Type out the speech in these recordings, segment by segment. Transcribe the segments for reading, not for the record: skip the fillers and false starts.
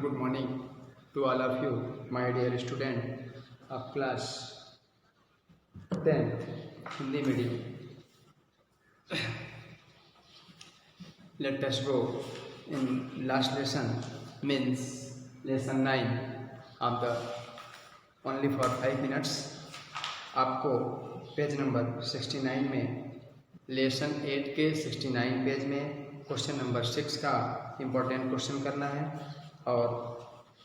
Good morning to all of you, my dear student of class 10th Hindi medium. Let us go in last lesson, means lesson 9 of the only for 5 minutes. आपको page number 69 में lesson 8 के 69 page में question number 6 का important question करना है और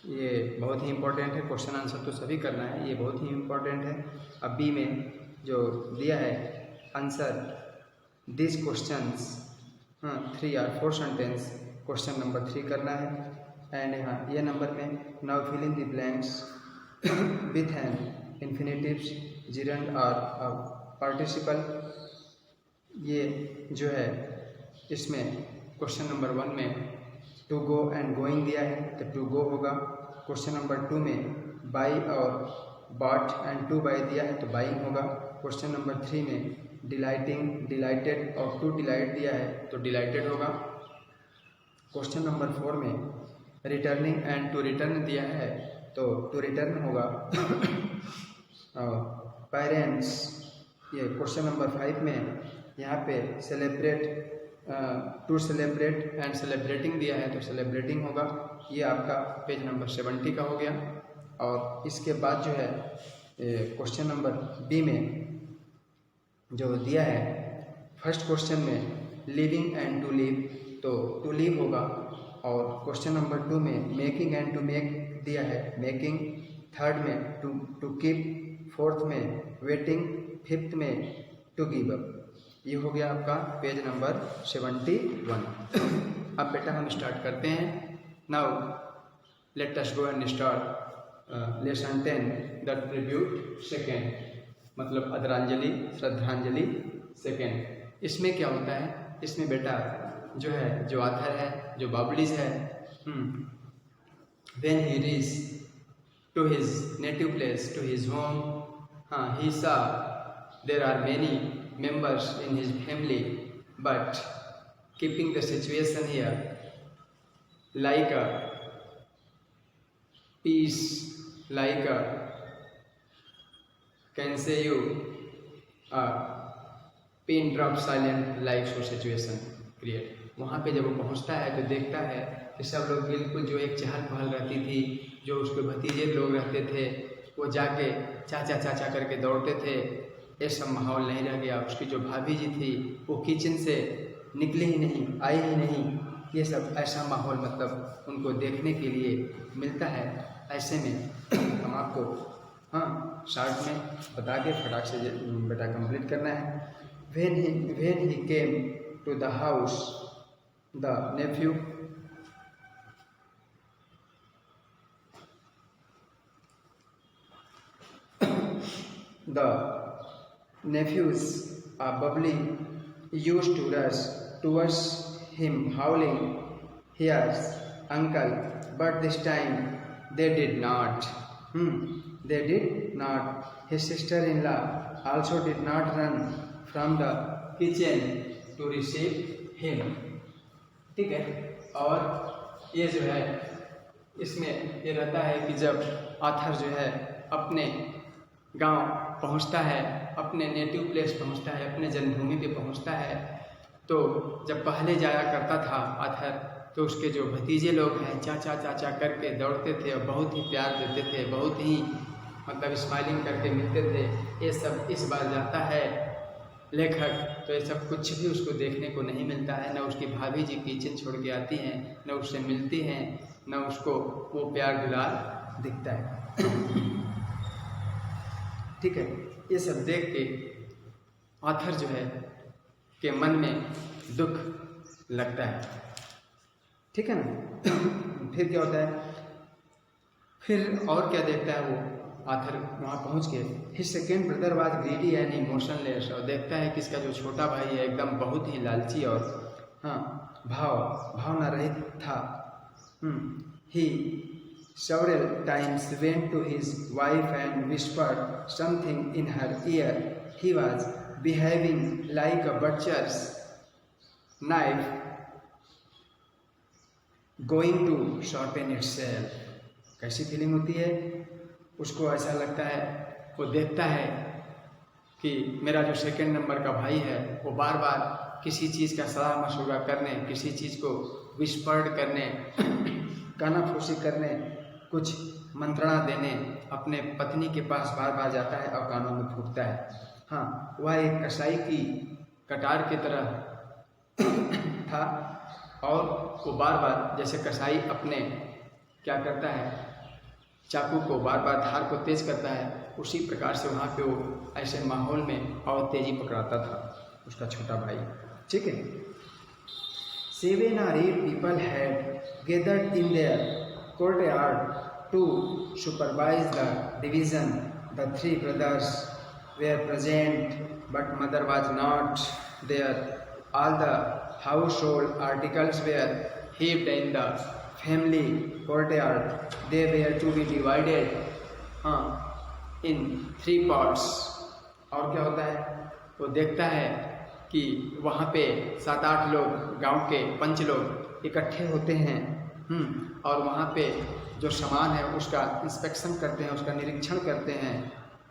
ये बहुत ही इम्पोर्टेंट है। क्वेश्चन आंसर तो सभी करना है, ये बहुत ही इम्पोर्टेंट है। अब बी में जो दिया है आंसर दिस क्वेश्चंस 3 और 4 सेंटेंस, क्वेश्चन नंबर 3 करना है। एंड यहाँ ये नंबर में now fill in the blanks with an infinitives, gerund और पार्टिसिपल। ये जो है इसमें क्वेश्चन नंबर 1 में टू गो एंड गोइंग दिया है तो टू गो होगा। क्वेश्चन नंबर 2 में बाई और बॉट एंड टू बाई दिया है तो बाइंग होगा। क्वेश्चन नंबर 3 में डिलाइटिंग, डिलाइटेड और टू डिलाइट दिया है तो डिलाइटेड होगा। क्वेश्चन नंबर 4 में रिटर्निंग एंड टू रिटर्न दिया है तो टू रिटर्न होगा। पेरेंट्स, ये क्वेश्चन नंबर 5 में यहाँ पे celebrate, to celebrate and celebrating दिया है तो सेलिब्रेटिंग होगा। ये आपका पेज नंबर 70 का हो गया। और इसके बाद जो है क्वेश्चन नंबर बी में जो दिया है फर्स्ट क्वेश्चन में लिविंग एंड टू लिव तो टू लिव होगा। और क्वेश्चन नंबर 2 में मेकिंग एंड टू मेक दिया है मेकिंग, थर्ड में टू कीप, फोर्थ में वेटिंग, फिफ्थ में टू गिव अप। ये हो गया आपका पेज नंबर 71। अब बेटा हम स्टार्ट करते हैं। Now let us go and start lesson 10 the tribute second, मतलब आदरांजलि, श्रद्धांजलि सेकेंड। इसमें क्या होता है, इसमें बेटा जो है जो आथर है, जो बाबलीज है, when he reach to his native place, to his home, he saw there are many members in his family, but keeping the situation here like a peace, like a can say you a pin drop silent like so situation create। वहाँ पे जब वो पहुँचता है तो देखता है कि सब लोग बिल्कुल जो एक चहल पहल रहती थी, जो उसके भतीजे लोग रहते थे वो जाके चाचा चाचा करके दौड़ते थे, ये सब माहौल नहीं रह गया। उसकी जो भाभी जी थी वो किचन से निकली ही नहीं, आई ही नहीं। ये सब ऐसा माहौल मतलब उनको देखने के लिए मिलता है। ऐसे में हम आपको शॉर्ट में बता के फटाक से बेटा कंप्लीट करना है। When he came to the house the nephew, the nephews are bubbly used to rush towards him howling, "Here's uncle!" But this time they did not. They did not. His sister-in-law also did not run from the kitchen to receive him. ठीक है। और ये जो है इसमें ये रहता है कि जब आथर जो है अपने गांव पहुंचता है, अपने नेटिव प्लेस पहुंचता है, अपने जन्मभूमि पे पहुंचता है, तो जब पहले जाया करता था आथर तो उसके जो भतीजे लोग हैं चाचा चाचा करके दौड़ते थे और बहुत ही प्यार देते थे, बहुत ही मतलब स्माइलिंग करके मिलते थे। ये सब इस बार जाता है लेखक तो ये सब कुछ भी उसको देखने को नहीं मिलता है। न उसकी भाभी जी किचन छोड़ के आती हैं, न उससे मिलती हैं, न उसको वो प्यार दुलार दिखता है। ठीक है। ये सब देख के ऑथर जो है के मन में दुख लगता है। ठीक है ना। फिर क्या होता है, फिर और क्या देखता है वो ऑथर वहाँ पहुँच के, his second brother was greedy and emotionless. और देखता है कि इसका जो छोटा भाई है एकदम बहुत ही लालची और भावना रहित था। ही several times went to his wife and whispered something in her ear. He was behaving like a butcher's knife going to sharpen itself. कैसी फीलिंग होती है? उसको ऐसा लगता है, वो देखता है कि मेरा जो सेकंड नंबर का भाई है वो बार बार किसी चीज़ का सलाह मशवरा करने, किसी चीज़ को विस्पर्ड करने, कानाफूसी करने, कुछ मंत्रणा देने अपने पत्नी के पास बार बार जाता है और कानों में फूंकता है। हाँ, वह एक कसाई की कटार की तरह था और वो बार बार, जैसे कसाई अपने क्या करता है, चाकू को बार बार धार को तेज करता है, उसी प्रकार से वहाँ पे वो ऐसे माहौल में और तेजी पकड़ाता था उसका छोटा भाई। ठीक है। 7 or 8 people had gathered in their courtyard to supervise the division. The 3 brothers were present, but mother was not there. All the household articles were heaped in the family courtyard. They were to be divided in 3 parts. और क्या होता है? वो देखता है कि वहाँ पे 7-8 लोग, गांव के 5 लोग इकट्ठे होते हैं और वहाँ पे जो सामान है उसका इंस्पेक्शन करते हैं, उसका निरीक्षण करते हैं,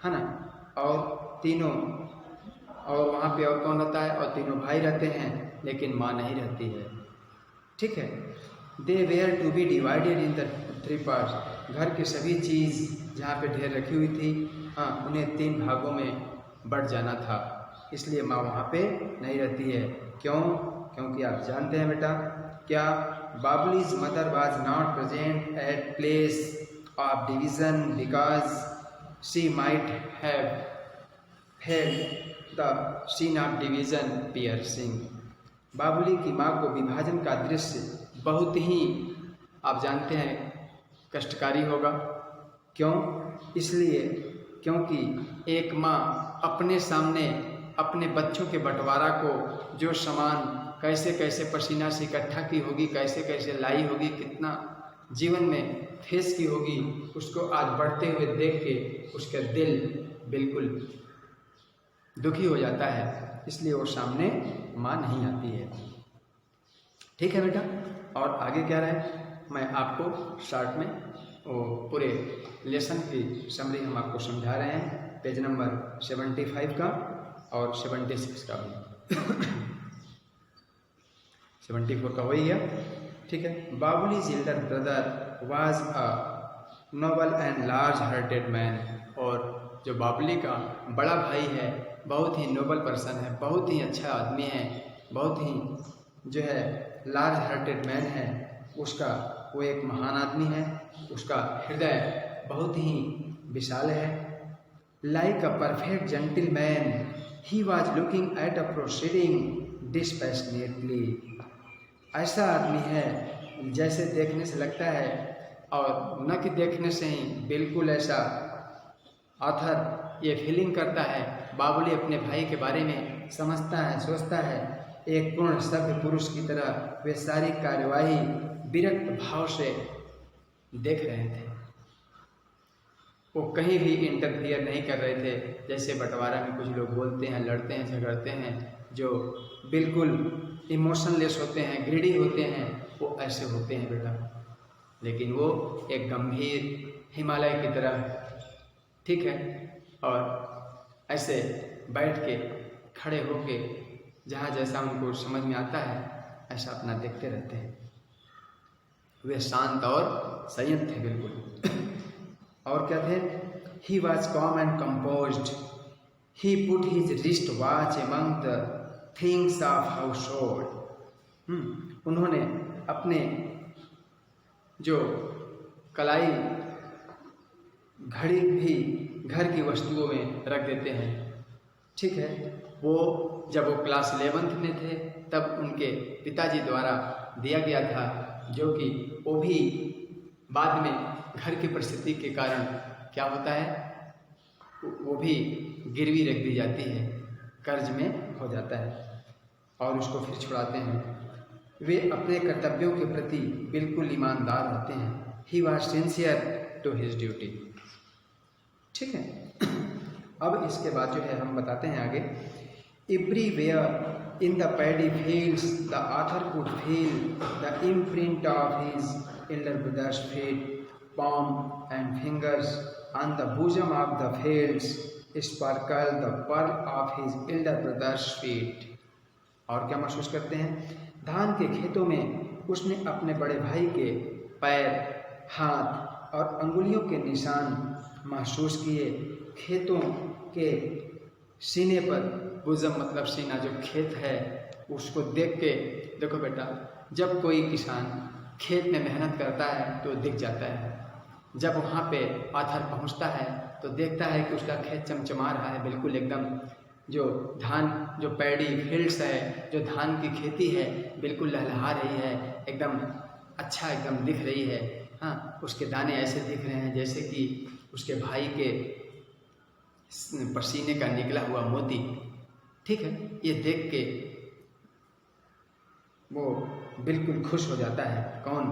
है ना। और वहाँ पे और कौन रहता है? और 3 भाई रहते हैं, लेकिन माँ नहीं रहती है। ठीक है। They were to be divided in the 3 parts. घर की सभी चीज़ जहाँ पे ढेर रखी हुई थी, उन्हें 3 भागों में बढ़ जाना था, इसलिए माँ वहाँ पे नहीं रहती है। क्यों? क्योंकि आप जानते हैं बेटा क्या, Babli's mother was not present at place of division because she might have felt the scene of division piercing. Babuli की माँ को विभाजन का दृश्य बहुत ही, आप जानते हैं, कष्टकारी होगा। क्यों? इसलिए क्योंकि एक माँ अपने सामने अपने बच्चों के बंटवारा को, जो सामान कैसे कैसे पसीना से इकट्ठा की होगी, कैसे कैसे लाई होगी, कितना जीवन में फेस की होगी, उसको आज बढ़ते हुए देख के उसका दिल बिल्कुल दुखी हो जाता है, इसलिए वो सामने माँ नहीं आती है। ठीक है बेटा। और आगे क्या रहे, मैं आपको शॉर्ट में वो पूरे लेसन की समरी हम आपको समझा रहे हैं, पेज नंबर 75 का और 76 का भी 74 का वही है। ठीक है। Babuli's elder brother was a noble and large hearted man. और जो बाबुली का बड़ा भाई है बहुत ही नोबल पर्सन है, बहुत ही अच्छा आदमी है, बहुत ही जो है लार्ज हार्टेड मैन है, उसका वो एक महान आदमी है, उसका हृदय बहुत ही विशाल है। Like a perfect gentleman he was looking at a proceeding dispassionately. ऐसा आदमी है जैसे देखने से लगता है, और न कि देखने से ही, बिल्कुल ऐसा ऑथर ये फीलिंग करता है, बाबुली अपने भाई के बारे में समझता है, सोचता है, एक पूर्ण सभ्य पुरुष की तरह वे सारी कार्यवाही विरक्त भाव से देख रहे थे। वो कहीं भी इंटरफियर नहीं कर रहे थे। जैसे बंटवारा में कुछ लोग बोलते हैं, लड़ते हैं, झगड़ते हैं, जो बिल्कुल इमोशनलेस होते हैं, ग्रीडी होते हैं, वो ऐसे होते हैं बेटा। लेकिन वो एक गंभीर हिमालय की तरह, ठीक है, और ऐसे बैठ के, खड़े होके, जहाँ जैसा उनको समझ में आता है ऐसा अपना देखते रहते हैं। वे शांत और संयत थे बिल्कुल। और क्या थे? He was com and composed. He put his wrist watch among the things of house hold. उन्होंने अपने जो कलाई घड़ी भी घर की वस्तुओं में रख देते हैं। ठीक है। वो जब वो क्लास 11th में थे तब उनके पिताजी द्वारा दिया गया था, जो कि वो भी बाद में घर की परिस्थिति के कारण क्या होता है, वो भी गिरवी रख दी जाती है, कर्ज में हो जाता है और उसको फिर छुड़ाते हैं। वे अपने कर्तव्यों के प्रति बिल्कुल ईमानदार होते हैं। He was sincere to his duty. ठीक है। अब इसके बाद जो है हम बताते हैं आगे। Everywhere in the paddy fields, the author could feel the imprint of his elder brother's feet, palm and fingers. On the bosom of the fields sparkled the pearl of his elder brother's feet. और क्या महसूस करते हैं? धान के खेतों में उसने अपने बड़े भाई के पैर, हाथ और अंगुलियों के निशान महसूस किए। खेतों के सीने पर, बुज़म मतलब सीना, जो खेत है उसको देख के, देखो बेटा, जब कोई किसान खेत में मेहनत करता है तो दिख जाता है। जब वहाँ पे पाथर पहुँचता है तो देखता है कि उसका खेत चमचमा रहा है, बिल्कुल एकदम जो धान, जो पैडी फील्ड्स है, जो धान की खेती है, बिल्कुल लहलहा रही है, एकदम अच्छा एकदम दिख रही है। हाँ, उसके दाने ऐसे दिख रहे हैं जैसे कि उसके भाई के पसीने का निकला हुआ मोती। ठीक है, ये देख के वो बिल्कुल खुश हो जाता है। कौन?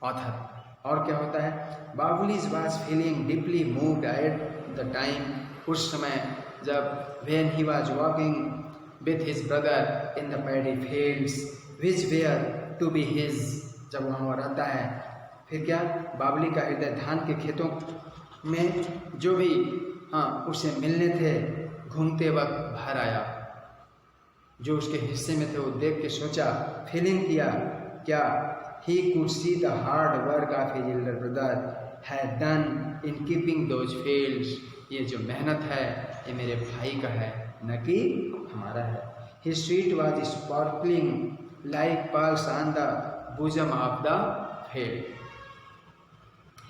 ऑथर। और क्या होता है? Babuli's was feeling deeply moved at the time, उस समय जब when he was walking with his brother in the paddy fields which were to be his, जब वहाँ रहता है, फिर क्या? बाबली का हृदय धान के खेतों में जो भी उसे मिलने थे घूमते वक्त भर आया। जो उसके हिस्से में थे वो देख के सोचा, फीलिंग किया क्या? He could see the hard work of his elder brother had done in keeping those fields. ये जो मेहनत है ये मेरे भाई का है, न कि हमारा है। His feet was sparkling like pearls on the bosom of the field.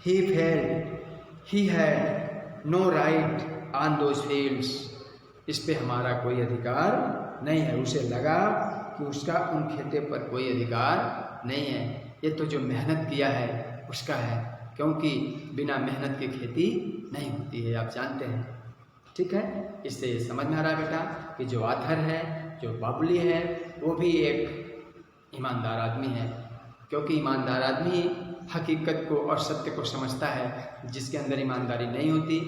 He felt he had no right on those fields. इस पे हमारा कोई अधिकार नहीं है। उसे लगा कि उसका उन खेते पर कोई अधिकार नहीं है। ये तो जो मेहनत किया है उसका है, क्योंकि बिना मेहनत की खेती नहीं होती है, आप जानते हैं। ठीक है, इससे ये समझ में आ रहा है बेटा कि जो आथर है, जो बाबुली है, वो भी एक ईमानदार आदमी है, क्योंकि ईमानदार आदमी हकीकत को और सत्य को समझता है। जिसके अंदर ईमानदारी नहीं होती,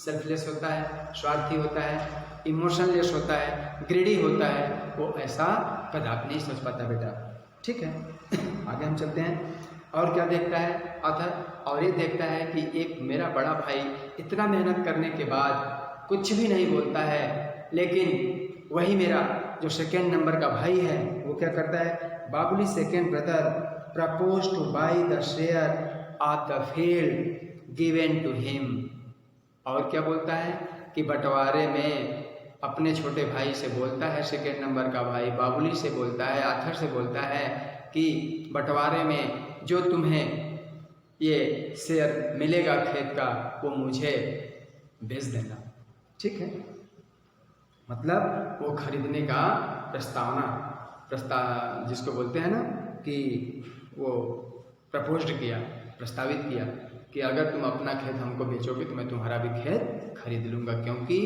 सेल्फलेस होता है, स्वार्थी होता है, इमोशनलेस होता है, ग्रीडी होता है, वो ऐसा कदापि नहीं सोच पाता बेटा। ठीक है, आगे हम चलते हैं। और क्या देखता है आथर? और ये देखता है कि एक मेरा बड़ा भाई इतना मेहनत करने के बाद कुछ भी नहीं बोलता है, लेकिन वही मेरा जो सेकेंड नंबर का भाई है वो क्या करता है? Babuli second brother propose to buy the share of the field given to him. और क्या बोलता है कि बंटवारे में अपने छोटे भाई से बोलता है, सेकेंड नंबर का भाई बाबुली से बोलता है, आथर से बोलता है कि बंटवारे में जो तुम्हें ये शेयर मिलेगा खेत का, वो मुझे बेच देना। ठीक है, मतलब वो खरीदने का प्रस्ताव जिसको बोलते हैं ना, कि वो प्रपोज्ड किया, प्रस्तावित किया कि अगर तुम अपना खेत हमको बेचोगे तो मैं तुम्हारा भी खेत खरीद लूँगा, क्योंकि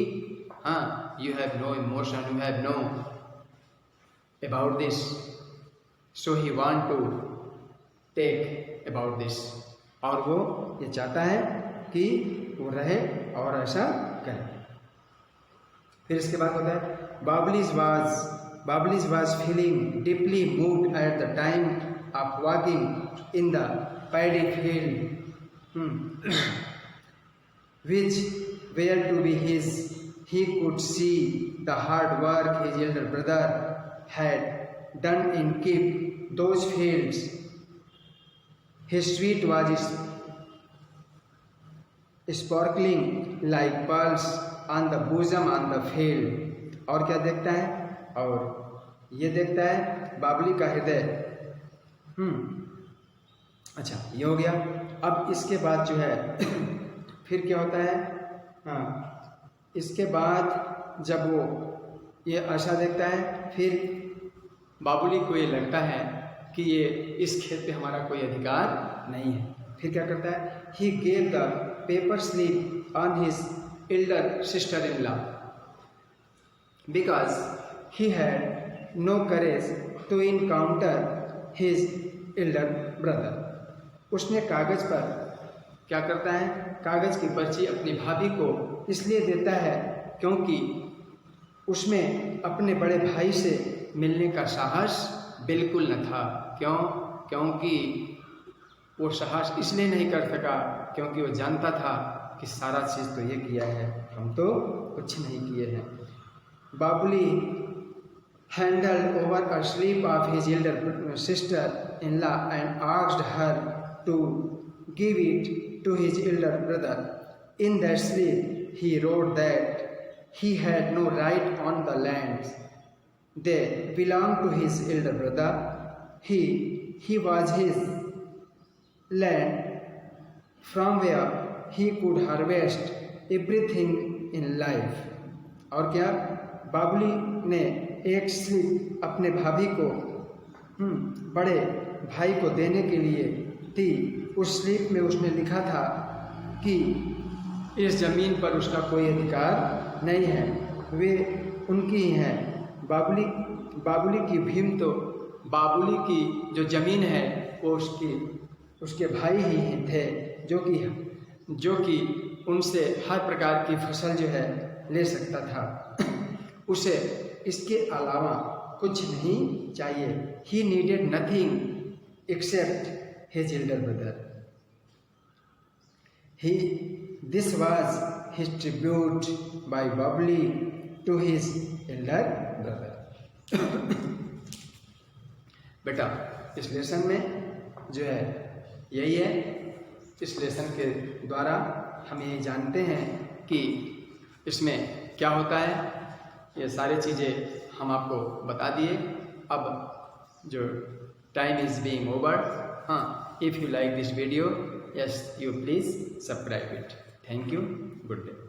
you have no emotion, you have no about this, so he want to take about this. और वो ये चाहता है कि वो रहे और ऐसा करे। फिर इसके बाद होता है Babli's was feeling deeply moved at the time of walking in the paddy field which were to be his. He could see the hard work his elder brother had done in keep those fields. His sweat was sparkling like pearls on the bosom on the field. और क्या देखता है? और ये देखता है बाबली का हृदय। अच्छा, ये हो गया। अब इसके बाद जो है फिर क्या होता है? इसके बाद जब वो ये ऐसा देखता है, फिर बाबुली को ये लगता है कि ये इस खेत पे हमारा कोई अधिकार नहीं है। फिर क्या करता है? He gave the paper slip on his elder sister in law because he had no courage to encounter his elder brother. उसने कागज पर क्या करता है? कागज की पर्ची अपनी भाभी को इसलिए देता है क्योंकि उसमें अपने बड़े भाई से मिलने का साहस बिल्कुल न था। क्यों? क्योंकि वो साहस इसलिए नहीं कर सका क्योंकि वो जानता था कि सारा चीज़ तो ये किया है, हम तो कुछ नहीं किए हैं। Babuli handed over a slip of his elder sister-in-law and asked her to give it to his elder brother. In that slip, he wrote that he had no right on the lands. They belonged to his elder brother. He was his land from where he could harvest everything in life. और क्या? बाबुली ने एक slip अपने भाभी को बड़े भाई को देने के लिए थी। उस स्लिप में उसने लिखा था कि इस ज़मीन पर उसका कोई अधिकार नहीं है, वे उनकी ही हैं। बाबुली की भीम तो बाबुली की जो ज़मीन है वो उसके भाई ही थे जो कि उनसे हर प्रकार की फसल जो है ले सकता था। उसे इसके अलावा कुछ नहीं चाहिए। He needed nothing except his elder brother. This was his tribute by Babli to his elder brother. बेटा, इस लेसन में जो है यही है। इस लेसन के द्वारा हम ये जानते हैं कि इसमें क्या होता है। ये सारी चीज़ें हम आपको बता दिए। अब जो टाइम इज़ बीइंग ओवर। हाँ, if you like this video, yes you please subscribe it. Thank you, good day.